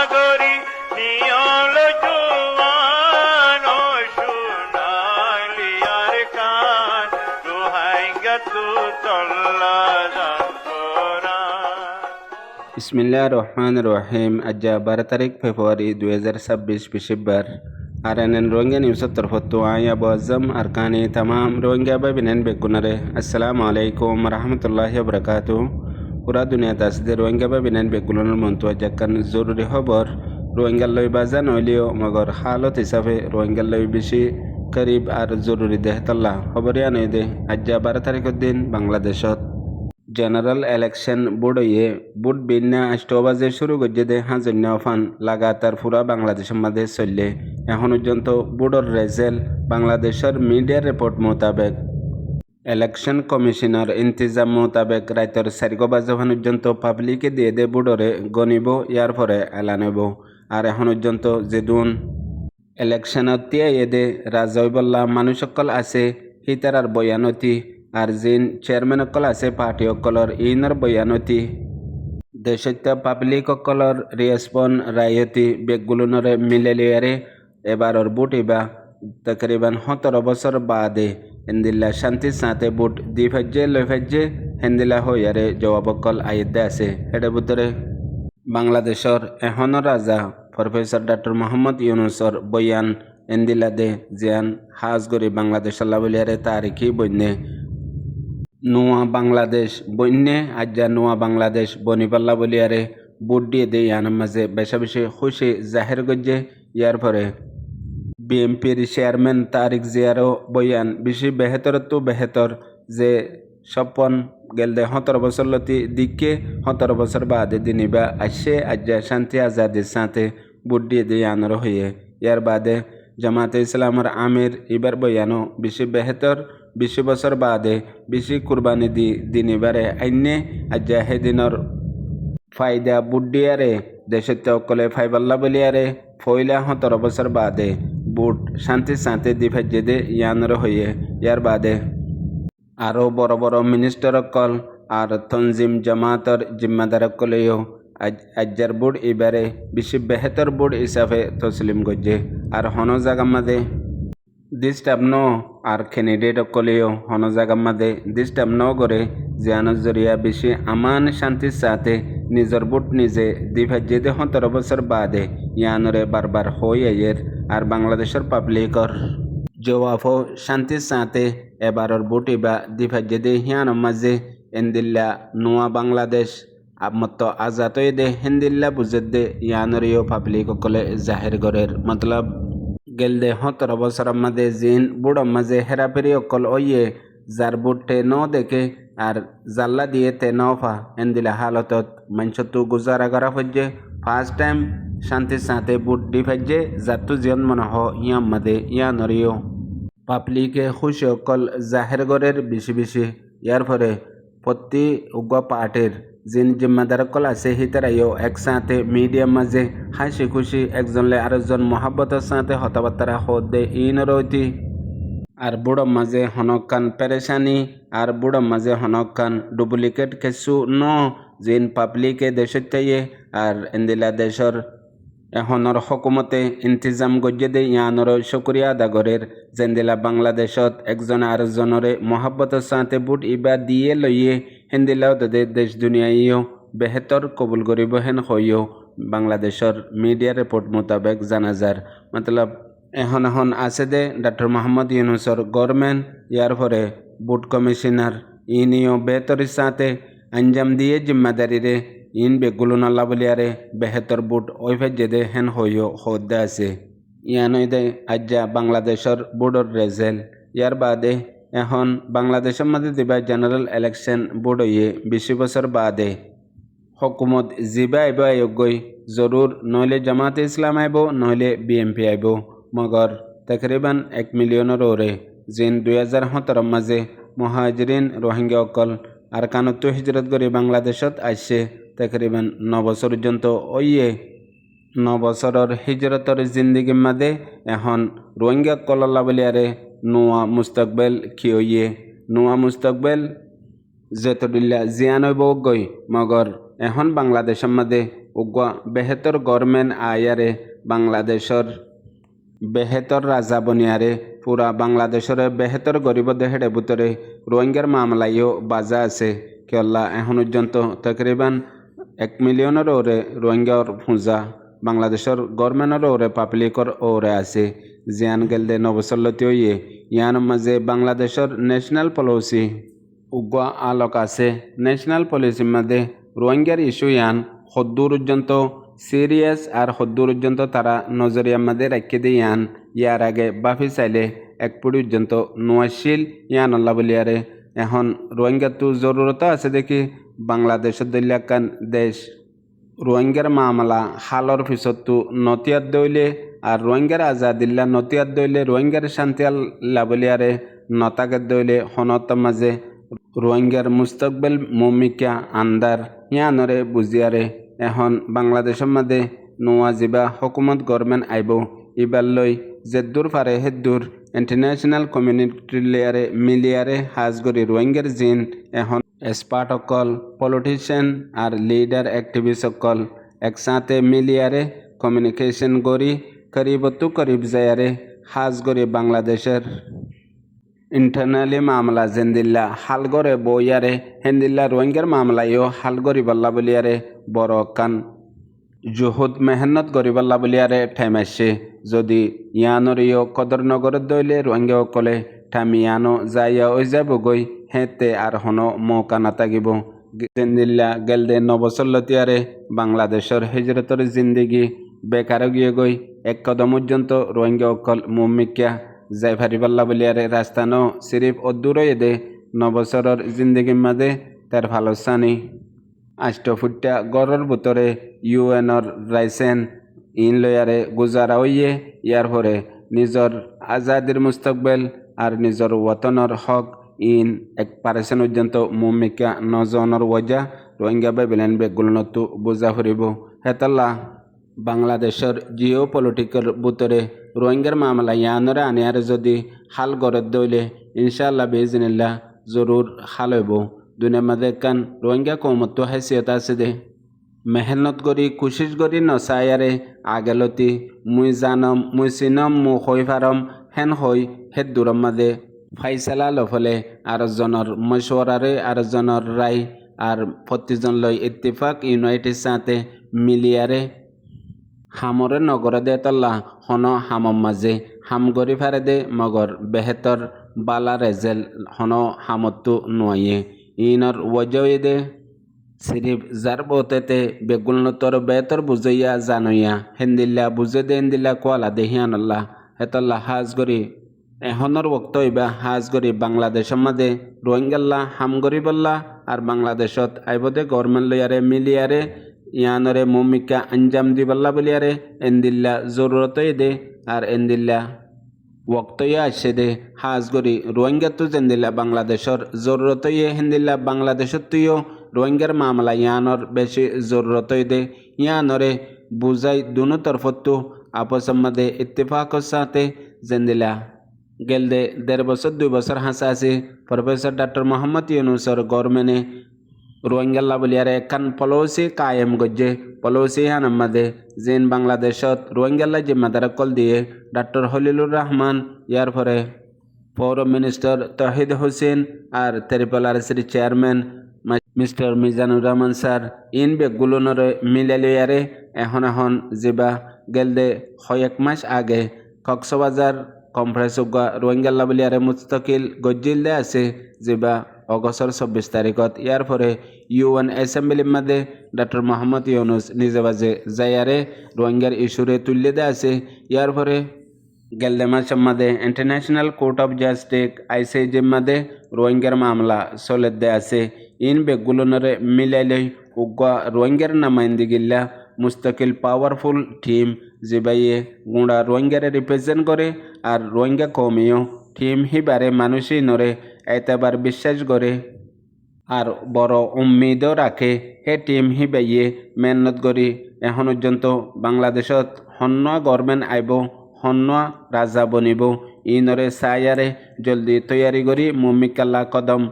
সাগরী নিয়ল জুয়ান ও সোনালিয়ার কান দোহাই গাতু তল্লা বিসমিল্লাহির রহমানির রহিম। আজ 12 তারিখ ফেব্রুয়ারি 2026 বিশিববার আরএনএন রোহিঙ্গা নিউজের তরফত আই আবু আজম আরকানি তামাম রোহিঙ্গা বাবিনেন বেকুনারে আসসালামু আলাইকুম রহমতুল্লাহি ওয়া বারাকাতুহু। পুরা দুনিয়াত আছে রোহিঙ্গা বাবিনেন বেকুনার মন্তু আজাকান জরুরি খবর রোহিঙ্গা লই বাজান হইলেও মগর হালত হিসাবে রোহিঙ্গা লই বেশি করিব আর জরুরি দেহতল্লা খবরিয়া নই দে। আজ 12 তারিখের দিন বাংলাদেশত জেনারেল ইলেকশন বোর্ড হয়ে বুট বিন্যা 8 বাজে শুরু করছে দে হাজন্য ফান লাগাতার পুরা বাংলাদেশের মধ্যে চললে এখন পর্যন্ত বোর্ডের রেজাল্ট বাংলাদেশের মিডিয়া রিপোর্ট মোতাবেক ইলেকশন কমিশনের ইন্তজাম মোতাবেক রাতের 4 বাজে পর্যন্ত পাবলিকে দিয়ে দে বোর্ডরে গণিব ইয়ার পরে এলান হইব। আর এখন পর্যন্ত যেদিন ইলেকশনত তিয়াইয়ে দে রাজৈবল্লা মানুষ সকল আছে হিতারার বয়ানতি আর জিন চেয়ারম্যান সকল আছে পার্টি সকলের ইনর বয়ানতি দেশত্য পাবলিক সকলের রেসপন রায়তি বেগগুলোনরে মিলে লিয়ারে এবারর বুট ইবা তকরিবান 17 বছর বাদে হিন্দিল্লা শান্তির সাথে বুট দি ফেজে লই ফেজে হিন্দিলা হইয়ারে জবাব সকল আইদে আছে। এটার ভিতরে বাংলাদেশের এখনও রাজা প্রফেসর ডক্টর মোহাম্মদ ইউনুসর বয়ান হিন্দিলা দে জিয়ান হাজগরি বাংলাদেশ আল্লাহ বলিয়ারে তারিখি বন্যে নোয়া বাংলাদেশ বন্যে আজ্জা নোয়া বাংলাদেশ বনিপাল্লা বলিয়ারে বুট দিয়ে দে ইয়ানোর মাঝে বেশা বেশি খুশি জাহের গজ্জে। ইয়ার পরে বিএমপির চেয়ারম্যান তারিক জিয়ারও বয়ান বেশি বেহেতর তো বেহেতর যে স্বপন গেল দে 17 বছর লতি দিকে 17 বছর বাদে দিনিবা আসে আজ্জা শান্তি আজাদির সাথে বুট দিয়ে দে ইয়ানোর হয়ে। ইয়ার বাদে জামাতে ইসলামের আমির এবার বয়ানো বেশি বেহেতর 20 বছর বাদে বেশি কুরবানি দি দিনিবারে আইনে আজ্জা হেদিনর ফায়দা বুট দিয়ারে দেশের সকলে ফাইবাল্লা বলিয়ারে ফইলা 17 বছর বাদে বুট শান্তির সাথে দি ফেজে দে ইয়ানোর হয়ে। ইয়ার বাদে আরও বড় বড় মিনিস্টার কল আর তনজিম জামাতর জিম্মাদার কলেও আজ্জার বুট এবারে বেশি বেহেতর বুট হিসাবে তসলিম গজ্জে। আর হন জায়গা মাঝে ডিস্টার্ব ন আর ক্যান্ডিডেট কলেও হন জায়গা মাঝে ডিস্টার্ব ন করে জিয়ানোর জরিয়া বেশি আমান শান্তির সাথে নিজের বুট নিজে দি ফেজে দে 17 বছর বাদে ইয়ানোরে বারবার হই আইয়ের। আর বাংলাদেশের পাবলিকর জবাবও শান্তির সাথে এবারর বুট ইবা দি ফেজে দে হিয়ানোর মাঝে এন্দিল্লা নোয়া বাংলাদেশ মত আজাদ হয়ে দে হিন্দিল্লা বুঝে দে ইয়ানোরিও পাবলিক সকলে জাহের গরের মতলব গেল দে 17 বছরের মাঝে জিন বুড়োর মাঝে হেরাফেরি অকল ওইয়ে যার বুট টে ন দেখে আর জাল্লা দিয়ে তে নফা এন্দিলা হালতত মানুষ তো গুজারা করা ফেজে ফার্স্ট টাইম শান্তির সাথে বুট দি ফেজে যাতু জীবন মনে হ ইয়াম মাঝে ইয়ানোরিও পাবলিকে খুশি অকল জাহের গরের বেশি বেশি। ইয়ার পরে প্রতি উগ্র পার্টির জিন জিম্মাদার কল আছে হিতারাইও একসাথে মিডিয়ার মাঝে হাসি খুশি একজনলে আরেকজন মহাব্বতের সাথে হতাবার্তারা হদ দে ইনরতি। আর বুড়োর মাঝে হনকান পেরেশানি আর বুড়োর মাঝে হনকান ডুপ্লিকেট কিছু ন জিন পাবলিকে দেশের তাইয়ে আর ইন্দিলা দেশের এখনর হকুমতে ইন্তজাম গজ্জে দে ইয়ানোর শুক্রিয়া আদা গরের জেন্দিলা বাংলাদেশত একজন আরেকজনরে মহাব্বতের সাথে বুট ইবা দিয়ে লইয়ে হিন্দিলাও দে দেশ দুনিয়াইও বেহেতর কবুল করিব হেন হইও বাংলাদেশের মিডিয়া রিপোর্ট মোতাবেক জানাজার মতলব এখন আছে দে ডক্টর মোহাম্মদ ইউনুসর গভর্নমেন্ট। ইয়ার পরে বুট কমিশনার ইনিও বেহতরের সাথে আঞ্জাম দিয়ে জিম্মাদারিরে ইন বেগুলো নাল্লা বলিয়ারে বেহেতর বুট ওই ফেজে দে হেন হইও হদ্দে আছে। ইয়ানই দে আজ্জা বাংলাদেশের বোর্ডর রেজাল্ট। ইয়ার বাদে এখন বাংলাদেশের মধ্যে দিবা জেনারেল ইলেকশন বোর্ড হইয়ে 20 বছর বাদে হকুমত জিবা আইব আয়োগই জরুর নইলে জামাতে ইসলাম আইব নইলে বিএমপি আইব মগর তকরিবান 1 মিলিয়নের ওরে জিন 2017 মাঝে মুহাজিরিন রোহিঙ্গা অকল আর কানতো হিজরত করে বাংলাদেশত আসছে তকরিবান 9 বছর পর্যন্ত ওইয়ে 9 বছরের হিজরতর জিন্দিগির মাঝে এখন রোহিঙ্গা কল্লা বলিয়ারে নোয়া মুস্তকবেল কি হইয়ে নোয়া মুস্তকবেল যেতদিল্লা জিয়ান হইব গই মগর এখন বাংলাদেশের মাঝে উগা বেহেতর গভর্নমেন্ট আয়ারে বাংলাদেশর বেহেতর রাজা বনিয়ারে পুরা বাংলাদেশের বেহেতর গরিব দেহের ভিতরে রোহিঙ্গার মামলায়ও বাজা আছে কেল্লা এখন পর্যন্ত তকরিবান 1 মিলিয়নের ওরে রোহিঙ্গার পূজা বাংলাদেশের গভর্নমেন্টের ওরে পাবলিকর ওরে আছে জিয়ান গেলদে নবসল্লতি হইয়ে ইয়ান মাঝে বাংলাদেশের ন্যাশনাল পলিসি উগা আলোক আছে ন্যাশনাল পলিসির মধ্যে রোহিঙ্গার ইস্যু ইয়ান হদ্দুর পর্যন্ত সিরিয়াস আর হদ্দুর পর্যন্ত তারা নজরিয়ার মধ্যে রেখে দিয়ে ইয়ান ইয়ার আগে বাফি চাইলে এক পুরি পর্যন্ত নোয়াশিল ইয়ান আল্লাহ বলিয়ারে এখন রোহিঙ্গা তো জরুরত আছে দেখি বাংলাদেশের দলিয়াকান দেশ রোহিঙ্গার মামলা হালর পিছত তো নতিয়াত দইলে আর রোহিঙ্গার আজাদিল্লা নতিয়াত দইলে রোহিঙ্গার শান্তি আল্লাহ বলিয়ারে নতাকে দইলে হনত মাঝে রোহিঙ্গার মুস্তকবেল মমিকা আন্দার ইয়ানরে বুঝিয়ারে এখন বাংলাদেশের মধ্যে নোয়া যিবা হকুমত গভর্নমেন্ট আইব ইবার লই যেদূর পারে হেদূর ইন্টারন্যাশনাল কমিউনিটি লেয়ারে মিলিয়ারে হাজগরি রোহিঙ্গার জিন এখন এক্সপার্ট অকল পলিটিশিয়ান আর লিডার অ্যাক্টিভিস্ট অকল একসাথে মিলিয়ারে কমিউনিকেশন করি করিবতু করিব যায়ারে হাজগরি বাংলাদেশের ইন্টারনালি মামলা জেন্দিল্লা হালগরে বইয়ারে হেন্দিল্লা রোহিঙ্গার মামলায়ও হালগরি বল্লা বলিয়ারে বড় কান জুহুদ মেহনত গরিবাল্লা বলিয়ারে ঠেমাইছে যদি ইয়ানরিও কদর নগর দইলে রোহিঙ্গা কলে ঠামিয়ানো যাইয়া ওই যাবগৈ হেতে আর হনো মৌকা নাথাকিব জেন্দিল্লা গেলদে নবসল্লতিয়ারে বাংলাদেশের হিজরতর জিন্দিগি বেকার গিয়ে গই এক কদম পর্যন্ত রোহিঙ্গা অকল মুমিকা যাই ফারিবাল্লা বলিয়ারে রাস্তানো সিরিফ অদূরই দে নবসরের জিন্দিগির মাঝে তার ভালো সানি আষ্টফুটটা গড়ের ভিতরে ইউএনর রাইসেন ইন লয়ারে গুজারা হইয়ে ইয়ার পরে নিজর আজাদির মুস্তকবেল আর নিজর ওয়াতনের হক ইন 1% পর্যন্ত মুমিকা নজনের ওয়াজা রোহিঙ্গা বেবিলেন বেগুলনতু বুঝা ফুরিব হেতাল্লা বাংলাদেশের জিও পলিটিক্যাল ভিতরে রোহিঙ্গার মামলা ইয়ানরে আনিয়ারে যদি হাল গড়ের দইলে ইনশাআল্লাহ বেজিনিল্লাহ জরুর হাল হইব দুনিয়ার মাঝে কান রোহিঙ্গা কৌমত্ব হাইসিয়ত আছে দে মেহনত করি কোশিশ করি নচায়ারে আগেলতি মুই জানম মুই চিনম মু হৈ ফারম হেন হৈ হেদ দূরম মাঝে ফাইসালা লফলে আরেকজনের মশওয়ারারে আরেকজনের রায় আর প্রতিজন লই ইত্তেফাক ইউনাইটেড সাথে মিলিয়ারে হামরে নগরে দে তল্লা হন হামম মাঝে হাম গরি ফারে দে মগর বেহেতর বালা রেজেল হন হামতু নোয়ে ইনর ওয়াজয়ে দে সিরিফ যার বতেতে বেগুলনতর বেতর বুঝাইয়া জানইয়া হেন্দিল্লা বুঝে দে হেন্দিল্লা কোয়ালা দেহিয়ানল্লাহ হেতল্লা হাজ গরি এহনর বক্ত হইবা হাজ গরি বাংলাদেশের মাঝে রোহিঙ্গাল্লা হাম গরিবল্লা আর বাংলাদেশত আইবদে গভর্নমেন্ট লইয়ারে মিলিয়ারে ইয়ানরে মুমিকা আঞ্জাম দিবাল্লা বলিয়ারে এন্দিল্লা জরুরতই দে আর এন্দিল্লা ওক্তইয়া আসে দে হাজ গরি রোহিঙ্গা তো জেন্দিল্লা বাংলাদেশের জরুরতই হেন্দিল্লা বাংলাদেশত তুইও রোহিঙ্গার মামলা ইয়ানর বেশি জরুরতই দে ইয়ানরে বুঝাই দুনো তরফতো আপসের মধ্যে ইত্তেফাকর সাথে জেন্দিল্লা গেলদে 1.5 বছর 2 বছর হাসা আছে প্রফেসর ডক্টর মোহাম্মদ ইউনুসর গভর্নমেন্টে রোহিঙ্গাল্লা বলিয়ারে একখান পলিসি কায়েম গজ্জে পলিসি হানার মাঝে যেন বাংলাদেশত রোহিঙ্গাল্লা জিম্মাদার কল দিয়ে ডক্টর হলিলুর রহমান ইয়ার পরে পৌর মিনিস্টার তহিদ হোসেন আর TRRC chairman mister Mizanur Rahman sir ইন বেগুলোনরে মিলালিয়ারে এখন যেবা গেলদে 1 মাস আগে কক্সবাজার কনফারেন্স রোহিঙ্গাল্লা বলিয়ারে মুস্তাকিল গজ্জিল দে আছে যেবা অগস্টর 24 তারিখত ইয়ার পরে UN অ্যাসেম্বলির মধ্যে ডক্টর মোহাম্মদ ইউনুস নিজে বাজে যায়ারে রোহিঙ্গার ইস্যুরে তুললে দে আছে ইয়ার পরে গেলদে মাসের মধ্যে international court of justice ICJ মধ্যে রোহিঙ্গার মামলা চলে দে আছে ইন বেগুলোনরে মিলাইলই উগা রোহিঙ্গার নামাইন্দিগিল্লা মুস্তাকিল পাওয়ারফুল টিম যেবাইয়ে গুঁড়া রোহিঙ্গারে রিপ্রেজেন্ট করে আর রোহিঙ্গা কমিও টিম হিবারে মানুষই নরে এতবার বিশ্বাস করে আর বড় উম্মিদও রাখে হে টিম হিবাইয়ে মেহনত করি এখন পর্যন্ত বাংলাদেশত হন্য গভর্নমেন্ট আইব হন্য রাজা বনিব ইনরে সায়ারে জলদি তৈয়ারি করি মুমিকাল্লা কদম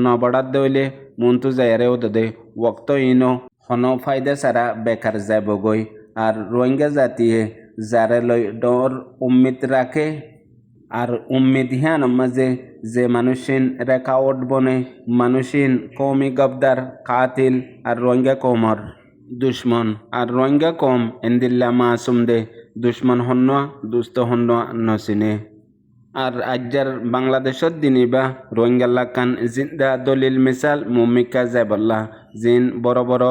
নবড়াত দইলে মন্তু যায়ারে ওদে ওক্ত ইনো হন ফায়দা ছাড়া বেকার যাবগৈ আর রোহিঙ্গা জাতিয়ে যারে লই ডর উম্মিদ রাখে আর উম্মিদ হিয়ান মাঝে যে মানুষিন রেখাওট বনে মানুষিন কৌমি গবদার কাতিল আর রোহিঙ্গা কৌমর দুশ্মন আর রোহিঙ্গা কম এন্দিল্লা মাসুম দে দুশ্মন হন্না দুস্থ হন্না নসিনে আর আজ্জার বাংলাদেশত দিনিবা রোহিঙ্গা লাকান জিন্দা দলিল মিসাল মুমিকা জাবল্লা জিন বড় বড়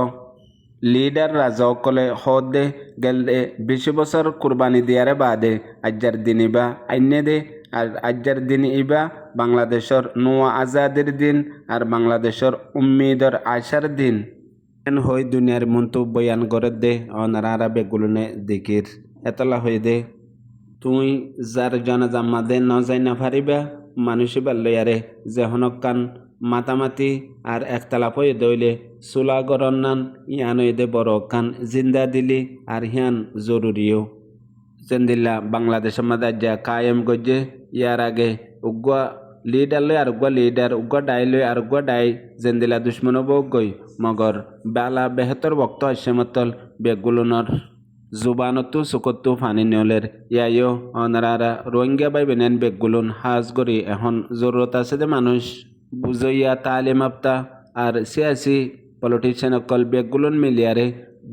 লিডার রাজকলে হদে গেলে 20 বছর কুরবানি দিয়ারে বাদে আজ্জার দিনিবা আইনে দে আর আজ্জার দিন ইবা বাংলাদেশর নোয়া আজাদের দিন আর বাংলাদেশর উম্মিদর আশার দিন এন হই দুনিয়ার মন্তু বয়ান করে দে অনারা বেগুলনে দিকির এতলা হই দে তুই যার জনজাম্মা দে ন যাই না পারিবা মানুষই বাল্লয়ারে যে হনকান মাতামাতি আর একতলা পই দইলে চুলা গরন্নান ইয়ান দে বড় কান জিন্দা দিলি আর হিয়ান জরুরিও জেন্দিল্লা বাংলাদেশের মাদা কায়েম গজ্জে ইয়ার আগে উগ্গা লিডার লই আর উগ্গা লিডার উগ্গা ডাই লই আর উগ্গা ডাই জেন্দিল্লা দুশ্মন বই মগর বালা বেহতর বক্ত আসে মতল বেগুলনর জুবানতো চুকতো ফানি নেওলের ইয়াইও অনারা রোহিঙ্গা বাই বেনেন বেগুলন হাজ গরি এখন জরুরত আছে যে মানুষ বুঝইয়া তালিম আপ্তা আর সিয়াসি পলিটিশিয়ান অকল বেগুলন মিলিয়ারে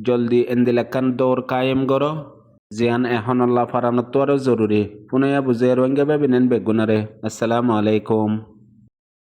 জলদি এন্দিলাকান দৌড় কায়েম গড় জিয়ান এখন আল্লাহ ফারানত আরও জরুরি পুনয়া বুঝে রোহিঙ্গা বাই বেনেন বেগুনারে আসসালামু আলাইকুম।